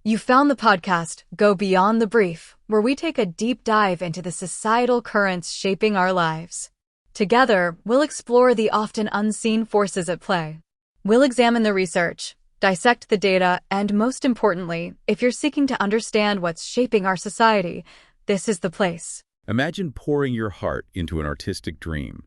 You found the podcast, Go Beyond the Brief, where we take a deep dive into the societal currents shaping our lives. Together, we'll explore the often unseen forces at play. We'll examine the research, dissect the data, and most importantly, if you're seeking to understand what's shaping our society, this is the place. Imagine pouring your heart into an artistic dream,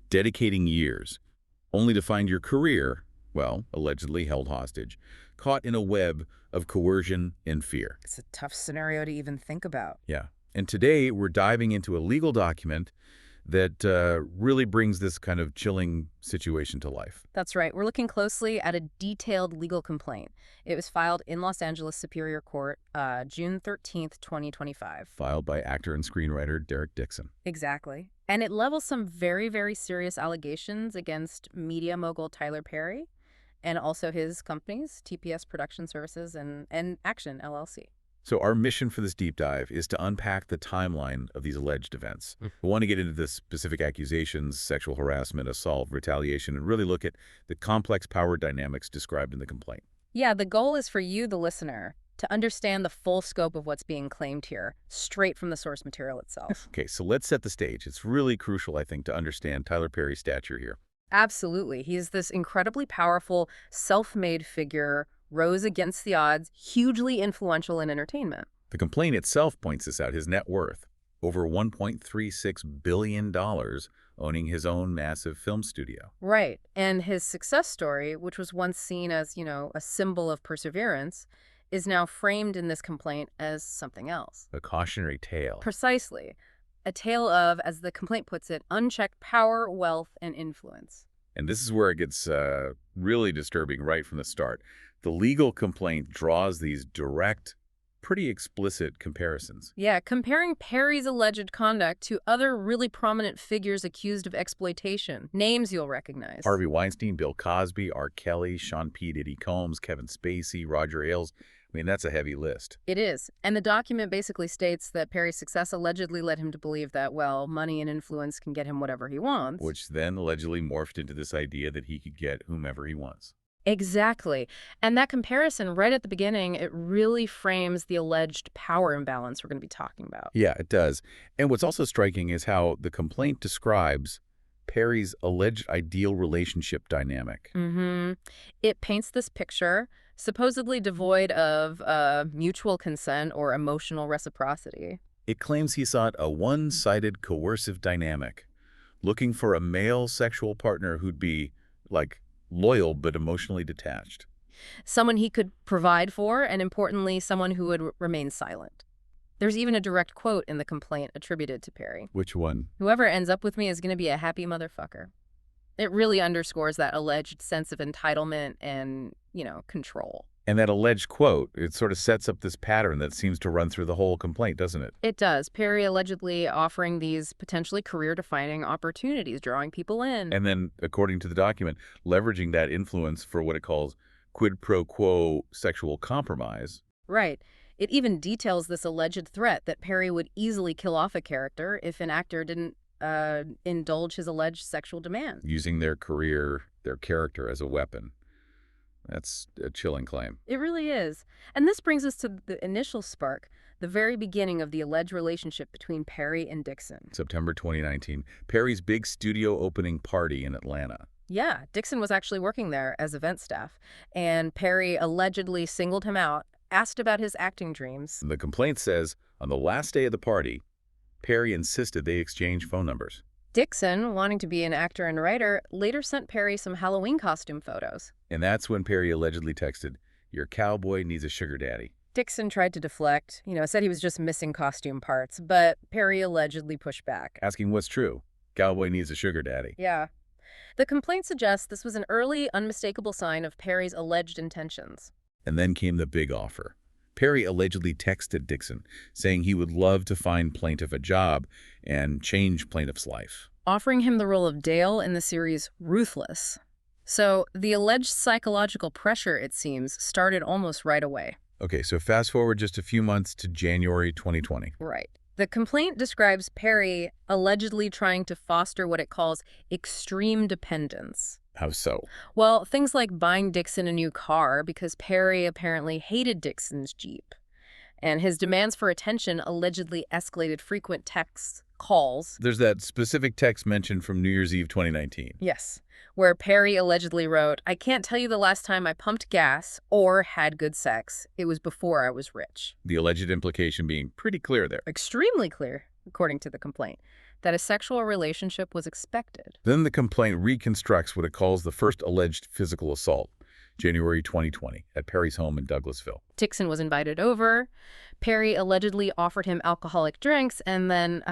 dedicating years, only to find your career, well, allegedly held hostage, caught in a web of coercion and fear. It's a tough scenario to even think about. Yeah. And today we're diving into a legal document that really brings this kind of chilling situation to life. That's right. We're looking closely at a detailed legal complaint. It was filed in Los Angeles Superior Court, June 13th, 2025. Filed by actor and screenwriter Dixon. Exactly. And it levels some very, very serious allegations against media mogul Tyler Perry and also his companies, TPS Production Services and Action, LLC. So our mission for this deep dive is to unpack the timeline of these alleged events. We want to get into the specific accusations, sexual harassment, assault, retaliation, and really look at the complex power dynamics described in the complaint. Yeah, the goal is for you, the listener, to understand the full scope of what's being claimed here, straight from the source material itself. Okay, so let's set the stage. It's really crucial, I think, to understand Tyler Perry's stature here. Absolutely. He's this incredibly powerful, self-made figure, rose against the odds, hugely influential in entertainment. The complaint itself points this out, his net worth, over $1.36 billion, owning his own massive film studio. Right. And his success story, which was once seen as, a symbol of perseverance, is now framed in this complaint as something else. A cautionary tale. Precisely. A tale of, as the complaint puts it, unchecked power, wealth, and influence. And this is where it gets really disturbing right from the start. The legal complaint draws these direct, pretty explicit comparisons. Yeah, comparing Perry's alleged conduct to other really prominent figures accused of exploitation. Names you'll recognize. Harvey Weinstein, Bill Cosby, R. Kelly, Sean P. Diddy Combs, Kevin Spacey, Roger Ailes. I mean, that's a heavy list. It is. And the document basically states that Perry's success allegedly led him to believe that, well, money and influence can get him whatever he wants. Which then allegedly morphed into this idea that he could get whomever he wants. Exactly. And that comparison right at the beginning, it really frames the alleged power imbalance we're going to be talking about. Yeah, it does. And what's also striking is how the complaint describes Perry's alleged ideal relationship dynamic. It paints this picture, supposedly devoid of mutual consent or emotional reciprocity. It claims he sought a one-sided coercive dynamic, looking for a male sexual partner who'd be, like, loyal but emotionally detached. Someone he could provide for, and importantly, someone who would remain silent. There's even a direct quote in the complaint attributed to Perry. Which one? "Whoever ends up with me is going to be a happy motherfucker." It really underscores that alleged sense of entitlement and, control. And that alleged quote, it sort of sets up this pattern that seems to run through the whole complaint, doesn't it? It does. Perry allegedly offering these potentially career-defining opportunities, drawing people in. And then, according to the document, leveraging that influence for what it calls quid pro quo sexual compromise. Right. It even details this alleged threat that Perry would easily kill off a character if an actor didn't indulge his alleged sexual demands. Using their career, their character as a weapon. That's a chilling claim. It really is. And this brings us to the initial spark, the very beginning of the alleged relationship between Perry and Dixon. September 2019, Perry's big studio opening party in Atlanta. Yeah, Dixon was actually working there as event staff, and Perry allegedly singled him out, asked about his acting dreams. The complaint says, on the last day of the party, Perry insisted they exchange phone numbers. Dixon, wanting to be an actor and writer, later sent Perry some Halloween costume photos. And that's when Perry allegedly texted, "Your cowboy needs a sugar daddy." Dixon tried to deflect, said he was just missing costume parts, but Perry allegedly pushed back. Asking what's true. Cowboy needs a sugar daddy. Yeah. The complaint suggests this was an early, unmistakable sign of Perry's alleged intentions. And then came the big offer. Perry allegedly texted Dixon, saying he would love to find plaintiff a job and change plaintiff's life. Offering him the role of Dale in the series Ruthless. So the alleged psychological pressure, it seems, started almost right away. Okay, so fast forward just a few months to January 2020. Right. The complaint describes Perry allegedly trying to foster what it calls extreme dependence. How so? Well, things like buying Dixon a new car because Perry apparently hated Dixon's Jeep. And his demands for attention allegedly escalated frequent texts, calls. There's that specific text mentioned from New Year's Eve 2019. Yes, where Perry allegedly wrote, "I can't tell you the last time I pumped gas or had good sex. It was before I was rich." The alleged implication being pretty clear there. Extremely clear, according to the complaint, that a sexual relationship was expected. Then the complaint reconstructs what it calls the first alleged physical assault, January 2020, at Perry's home in Douglasville. Dixon was invited over. Perry allegedly offered him alcoholic drinks and then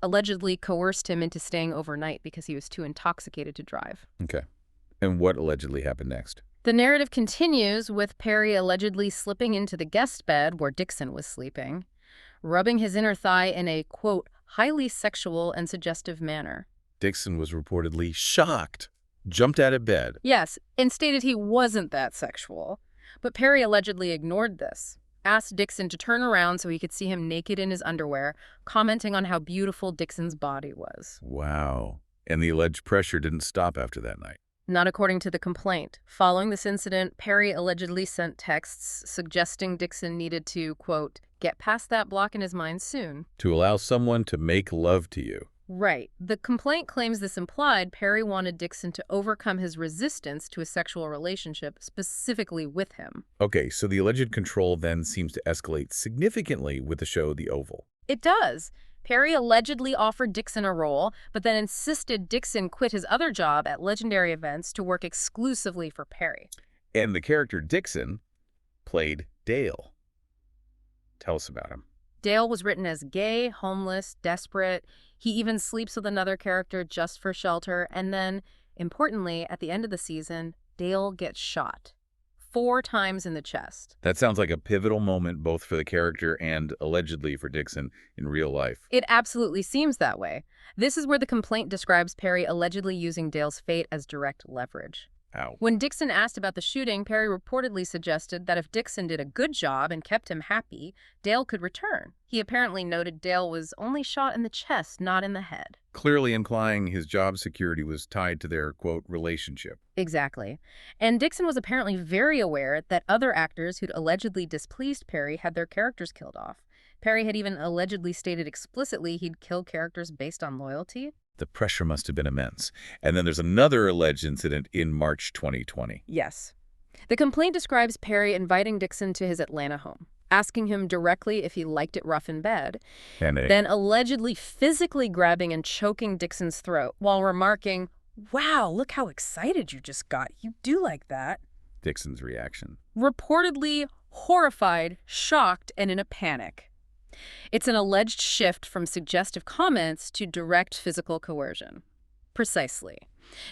allegedly coerced him into staying overnight because he was too intoxicated to drive. Okay. And what allegedly happened next? The narrative continues with Perry allegedly slipping into the guest bed where Dixon was sleeping, rubbing his inner thigh in a, quote, highly sexual and suggestive manner. Dixon was reportedly shocked, jumped out of bed. Yes, and stated he wasn't that sexual. But Perry allegedly ignored this, asked Dixon to turn around so he could see him naked in his underwear, commenting on how beautiful Dixon's body was. Wow. And the alleged pressure didn't stop after that night. Not according to the complaint. Following this incident, Perry allegedly sent texts suggesting Dixon needed to, quote, get past that block in his mind soon. To allow someone to make love to you. Right. The complaint claims this implied Perry wanted Dixon to overcome his resistance to a sexual relationship specifically with him. Okay, so the alleged control then seems to escalate significantly with the show The Oval. It does. Perry allegedly offered Dixon a role, but then insisted Dixon quit his other job at Legendary Events to work exclusively for Perry. And the character Dixon played Dale. Tell us about him. Dale was written as gay, homeless, desperate. He even sleeps with another character just for shelter. And then, importantly, at the end of the season, Dale gets shot 4 times in the chest. That sounds like a pivotal moment both for the character and allegedly for Dixon in real life. It absolutely seems that way. This is where the complaint describes Perry allegedly using Dale's fate as direct leverage. Ow. When Dixon asked about the shooting, Perry reportedly suggested that if Dixon did a good job and kept him happy, Dale could return. He apparently noted Dale was only shot in the chest, not in the head. Clearly implying his job security was tied to their, quote, relationship. Exactly. And Dixon was apparently very aware that other actors who'd allegedly displeased Perry had their characters killed off. Perry had even allegedly stated explicitly he'd kill characters based on loyalty. The pressure must have been immense. And then there's another alleged incident in March 2020. Yes. The complaint describes Perry inviting Dixon to his Atlanta home, asking him directly if he liked it rough in bed, then allegedly physically grabbing and choking Dixon's throat while remarking, "Wow, look how excited you just got. You do like that." Dixon's reaction. Reportedly horrified, shocked, and in a panic. It's an alleged shift from suggestive comments to direct physical coercion. Precisely.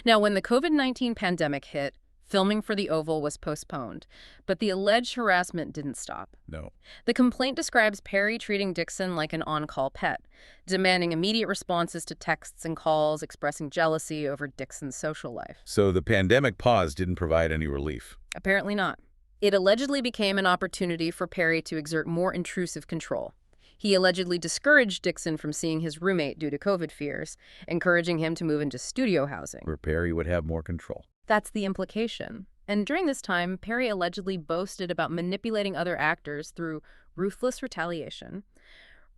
Now, when the COVID-19 pandemic hit, filming for The Oval was postponed, but the alleged harassment didn't stop. No. The complaint describes Perry treating Dixon like an on-call pet, demanding immediate responses to texts and calls, expressing jealousy over Dixon's social life. So the pandemic pause didn't provide any relief. Apparently not. It allegedly became an opportunity for Perry to exert more intrusive control. He allegedly discouraged Dixon from seeing his roommate due to COVID fears, encouraging him to move into studio housing. Where Perry would have more control. That's the implication. And during this time, Perry allegedly boasted about manipulating other actors through ruthless retaliation,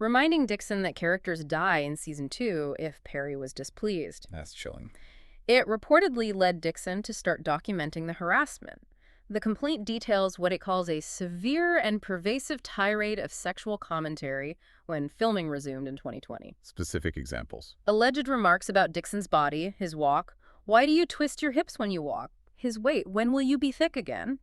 reminding Dixon that characters die in Season 2 if Perry was displeased. That's chilling. It reportedly led Dixon to start documenting the harassment. The complaint details what it calls a severe and pervasive tirade of sexual commentary when filming resumed in 2020. Specific examples. Alleged remarks about Dixon's body, his walk, why do you twist your hips when you walk, his weight, when will you be thick again,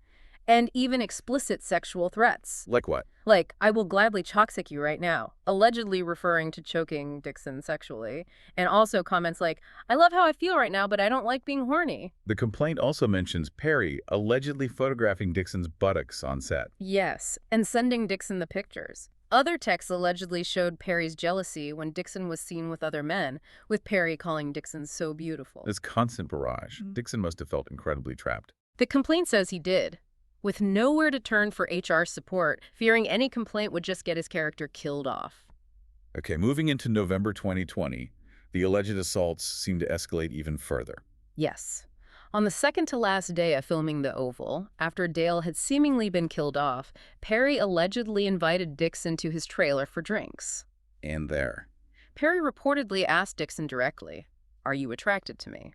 and even explicit sexual threats. Like what? Like, I will gladly chalksick you right now, allegedly referring to choking Dixon sexually, and also comments like, I love how I feel right now, but I don't like being horny. The complaint also mentions Perry allegedly photographing Dixon's buttocks on set. Yes, and sending Dixon the pictures. Other texts allegedly showed Perry's jealousy when Dixon was seen with other men, with Perry calling Dixon so beautiful. This constant barrage. Dixon must have felt incredibly trapped. The complaint says he did, with nowhere to turn for HR support, fearing any complaint would just get his character killed off. Okay, moving into November 2020, the alleged assaults seem to escalate even further. Yes. On the second-to-last day of filming The Oval, after Dale had seemingly been killed off, Perry allegedly invited Dixon to his trailer for drinks. And there. Perry reportedly asked Dixon directly, "Are you attracted to me?"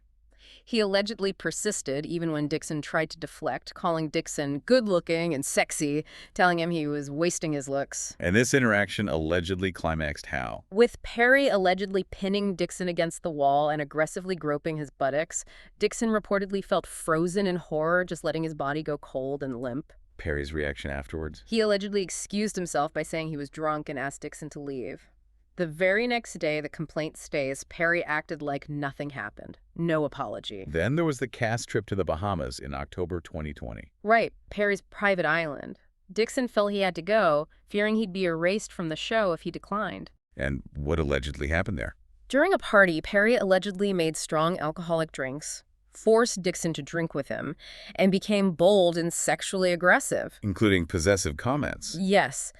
He allegedly persisted even when Dixon tried to deflect, calling Dixon good-looking and sexy, telling him he was wasting his looks. And this interaction allegedly climaxed how? With Perry allegedly pinning Dixon against the wall and aggressively groping his buttocks, Dixon reportedly felt frozen in horror, just letting his body go cold and limp. Perry's reaction afterwards? He allegedly excused himself by saying he was drunk and asked Dixon to leave. The very next day the complaint stays, Perry acted like nothing happened. No apology. Then there was the cast trip to the Bahamas in October 2020. Right, Perry's private island. Dixon felt he had to go, fearing he'd be erased from the show if he declined. And what allegedly happened there? During a party, Perry allegedly made strong alcoholic drinks, forced Dixon to drink with him, and became bold and sexually aggressive. Including possessive comments. Yes.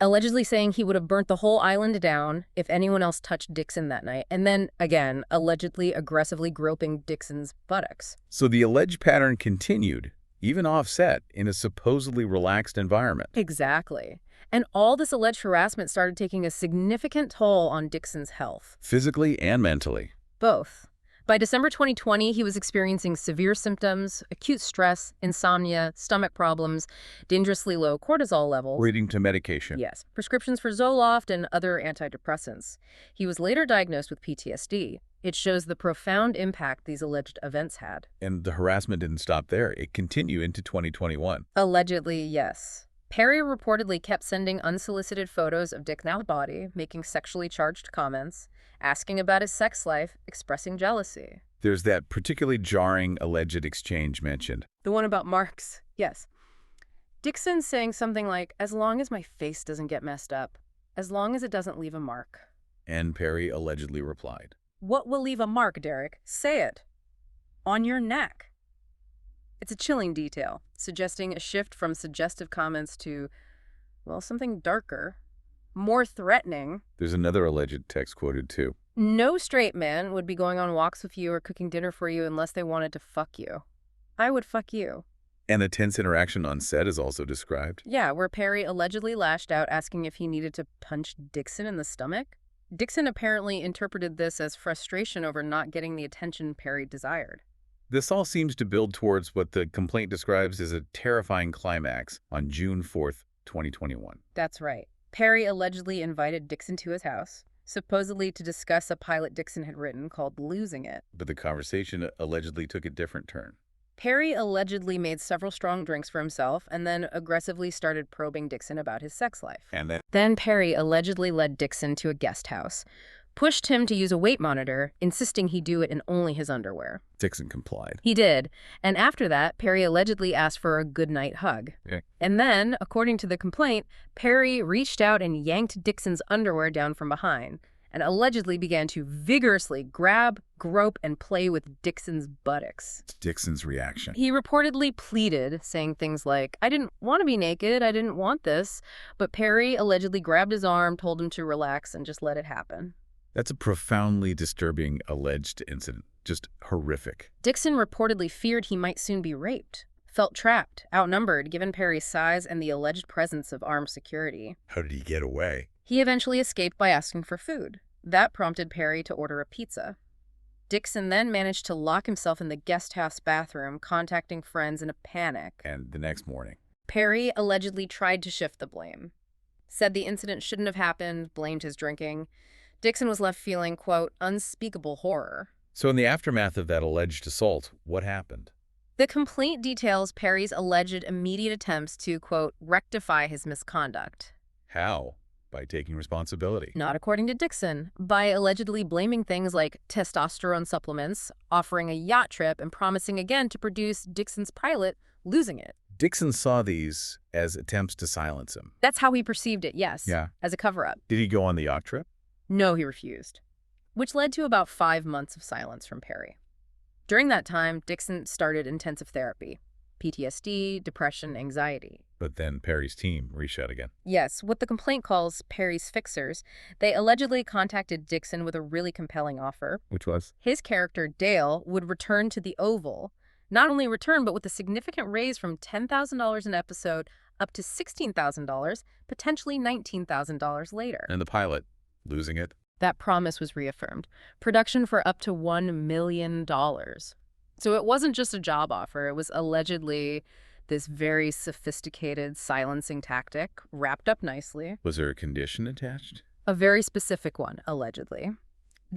Allegedly saying he would have burnt the whole island down if anyone else touched Dixon that night, and then, again, allegedly aggressively groping Dixon's buttocks. So the alleged pattern continued, even offset, in a supposedly relaxed environment. Exactly. And all this alleged harassment started taking a significant toll on Dixon's health. Physically and mentally. Both. By December 2020, he was experiencing severe symptoms, acute stress, insomnia, stomach problems, dangerously low cortisol levels. Leading to medication. Yes, prescriptions for Zoloft and other antidepressants. He was later diagnosed with PTSD. It shows the profound impact these alleged events had. And the harassment didn't stop there. It continued into 2021. Allegedly, yes. Perry reportedly kept sending unsolicited photos of Dixon's body, making sexually charged comments, asking about his sex life, expressing jealousy. There's that particularly jarring alleged exchange mentioned. The one about marks, yes. Dixon saying something like, "As long as my face doesn't get messed up, as long as it doesn't leave a mark." And Perry allegedly replied, "What will leave a mark, Derek? Say it. On your neck." It's a chilling detail, suggesting a shift from suggestive comments to, well, something darker, more threatening. There's another alleged text quoted too. "No straight man would be going on walks with you or cooking dinner for you unless they wanted to fuck you. I would fuck you." And the tense interaction on set is also described. Yeah, where Perry allegedly lashed out asking if he needed to punch Dixon in the stomach. Dixon apparently interpreted this as frustration over not getting the attention Perry desired. This all seems to build towards what the complaint describes as a terrifying climax on June 4th, 2021. That's right. Perry allegedly invited Dixon to his house, supposedly to discuss a pilot Dixon had written called Losing It. But the conversation allegedly took a different turn. Perry allegedly made several strong drinks for himself and then aggressively started probing Dixon about his sex life. And Then Perry allegedly led Dixon to a guest house, pushed him to use a weight monitor, insisting he do it in only his underwear. Dixon complied. He did, and after that, Perry allegedly asked for a goodnight hug. Okay. And then, according to the complaint, Perry reached out and yanked Dixon's underwear down from behind, and allegedly began to vigorously grab, grope, and play with Dixon's buttocks. Dixon's reaction. He reportedly pleaded, saying things like, "I didn't want to be naked, I didn't want this," but Perry allegedly grabbed his arm, told him to relax, and just let it happen. That's a profoundly disturbing alleged incident. Just horrific. Dixon reportedly feared he might soon be raped, felt trapped, outnumbered, given Perry's size and the alleged presence of armed security. How did he get away? He eventually escaped by asking for food. That prompted Perry to order a pizza. Dixon then managed to lock himself in the guest house bathroom, contacting friends in a panic. And the next morning. Perry allegedly tried to shift the blame. Said the incident shouldn't have happened, blamed his drinking. Dixon was left feeling, quote, unspeakable horror. So in the aftermath of that alleged assault, what happened? The complaint details Perry's alleged immediate attempts to, quote, rectify his misconduct. How? By taking responsibility. Not according to Dixon, by allegedly blaming things like testosterone supplements, offering a yacht trip, and promising again to produce Dixon's pilot, Losing It. Dixon saw these as attempts to silence him. That's how he perceived it, yes. Yeah. As a cover-up. Did he go on the yacht trip? No, he refused, which led to about 5 months of silence from Perry. During that time, Dixon started intensive therapy, PTSD, depression, anxiety. But then Perry's team reached out again. Yes, what the complaint calls Perry's fixers. They allegedly contacted Dixon with a really compelling offer. Which was? His character, Dale, would return to the Oval, Not only returned, but with a significant raise from $10,000 an episode up to $16,000, potentially $19,000 later. And the pilot, losing it? That promise was reaffirmed. Production for up to $1 million. So it wasn't just a job offer. It was allegedly this very sophisticated silencing tactic, wrapped up nicely. Was there a condition attached? A very specific one, allegedly.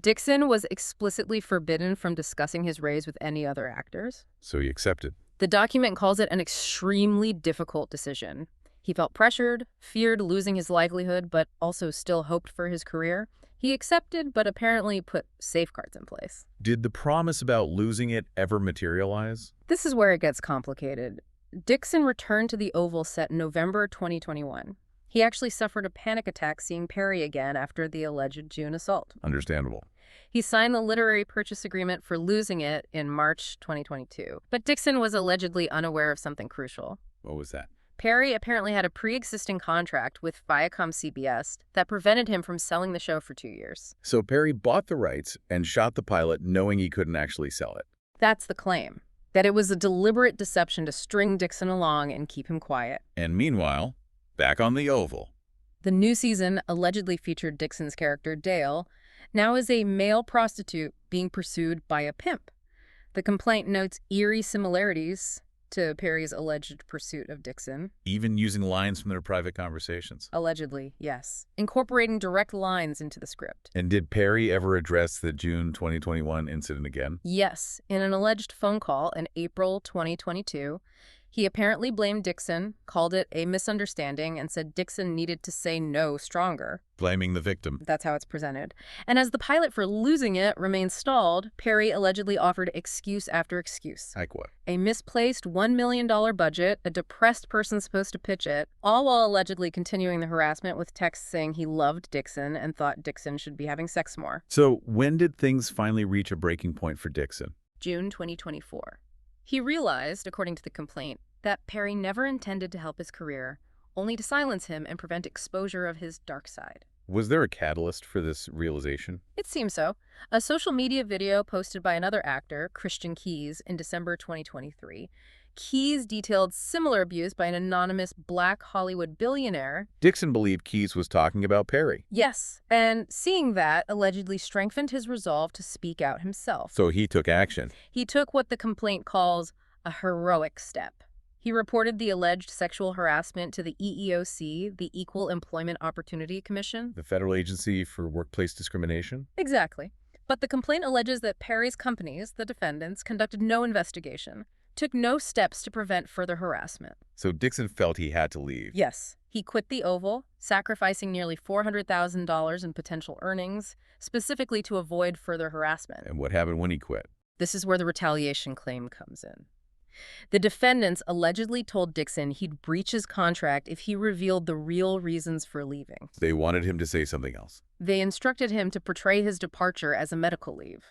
Dixon was explicitly forbidden from discussing his raise with any other actors. So he accepted. The document calls it an extremely difficult decision. He felt pressured, feared losing his livelihood, but also still hoped for his career. He accepted, but apparently put safeguards in place. Did the promise about losing it ever materialize? This is where it gets complicated. Dixon returned to the Oval set in November 2021. He actually suffered a panic attack seeing Perry again after the alleged June assault. Understandable. He signed the literary purchase agreement for Losing It in March 2022. But Dixon was allegedly unaware of something crucial. What was that? Perry apparently had a pre-existing contract with Viacom-CBS that prevented him from selling the show for 2 years. So Perry bought the rights and shot the pilot knowing he couldn't actually sell it. That's the claim, that it was a deliberate deception to string Dixon along and keep him quiet. And meanwhile, back on the Oval. The new season allegedly featured Dixon's character, Dale, now is a male prostitute being pursued by a pimp. The complaint notes eerie similarities to Perry's alleged pursuit of Dixon. Even using lines from their private conversations. Allegedly, yes. Incorporating direct lines into the script. And did Perry ever address the June 2021 incident again? Yes. In an alleged phone call in April 2022, he apparently blamed Dixon, called it a misunderstanding, and said Dixon needed to say no stronger. Blaming the victim. That's how it's presented. And as the pilot for Losing It remained stalled, Perry allegedly offered excuse after excuse. Like what? A misplaced $1 million budget, a depressed person supposed to pitch it, all while allegedly continuing the harassment with texts saying he loved Dixon and thought Dixon should be having sex more. So when did things finally reach a breaking point for Dixon? June 2024. He realized, according to the complaint, that Perry never intended to help his career, only to silence him and prevent exposure of his dark side. Was there a catalyst for this realization? It seems so. A social media video posted by another actor, Christian Keyes, in December 2023. Keyes detailed similar abuse by an anonymous Black Hollywood billionaire. Dixon believed Keyes was talking about Perry. Yes, and seeing that allegedly strengthened his resolve to speak out himself. So he took action. He took what the complaint calls a heroic step. He reported the alleged sexual harassment to the EEOC, the Equal Employment Opportunity Commission. The Federal Agency for Workplace Discrimination? Exactly. But the complaint alleges that Perry's companies, the defendants, conducted no investigation, took no steps to prevent further harassment. So Dixon felt he had to leave. Yes. He quit the Oval, sacrificing nearly $400,000 in potential earnings, specifically to avoid further harassment. And what happened when he quit? This is where the retaliation claim comes in. The defendants allegedly told Dixon he'd breach his contract if he revealed the real reasons for leaving. They wanted him to say something else. They instructed him to portray his departure as a medical leave.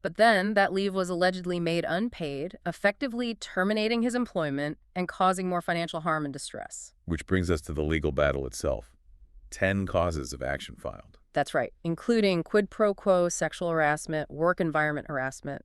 But then that leave was allegedly made unpaid, effectively terminating his employment and causing more financial harm and distress. Which brings us to the legal battle itself. 10 causes of action filed. That's right, including quid pro quo, sexual harassment, work environment harassment.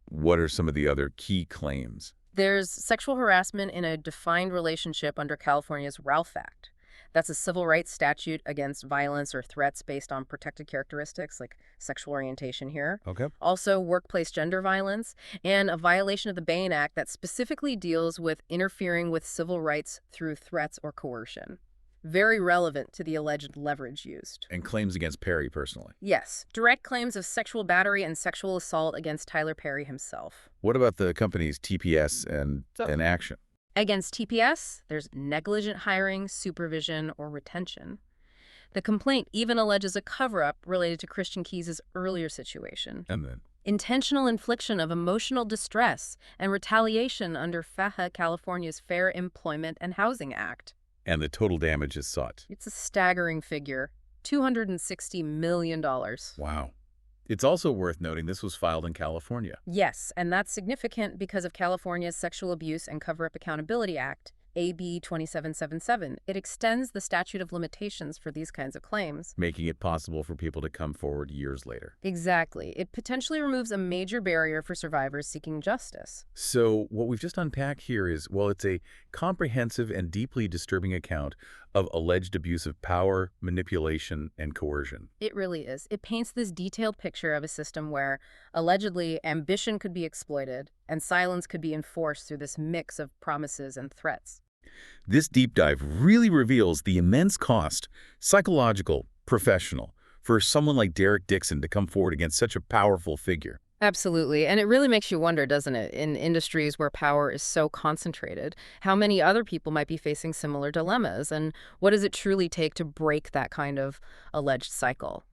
What are some of the other key claims? There's sexual harassment in a defined relationship under California's Ralph Act. That's a civil rights statute against violence or threats based on protected characteristics like sexual orientation here. Okay. Also, workplace gender violence and a violation of the Bain Act that specifically deals with interfering with civil rights through threats or coercion. Very relevant to the alleged leverage used. And claims against Perry personally. Yes, direct claims of sexual battery and sexual assault against Tyler Perry himself. What about the company's TPS and action? Against TPS, there's negligent hiring, supervision, or retention. The complaint even alleges a cover-up related to Christian Keyes' earlier situation. And then? Intentional infliction of emotional distress and retaliation under FAHA, California's Fair Employment and Housing Act. And the total damage is sought. It's a staggering figure, $260 million. Wow. It's also worth noting this was filed in California. Yes, and that's significant because of California's Sexual Abuse and Cover-Up Accountability Act, AB 2777. It extends the statute of limitations for these kinds of claims. Making it possible for people to come forward years later. Exactly. It potentially removes a major barrier for survivors seeking justice. So what we've just unpacked here is, well, it's a comprehensive and deeply disturbing account of alleged abuse of power, manipulation, and coercion. It really is. It paints this detailed picture of a system where, allegedly, ambition could be exploited and silence could be enforced through this mix of promises and threats. This deep dive really reveals the immense cost, psychological, professional, for someone like Derek Dixon to come forward against such a powerful figure. Absolutely. And it really makes you wonder, doesn't it, in industries where power is so concentrated, how many other people might be facing similar dilemmas, and what does it truly take to break that kind of alleged cycle?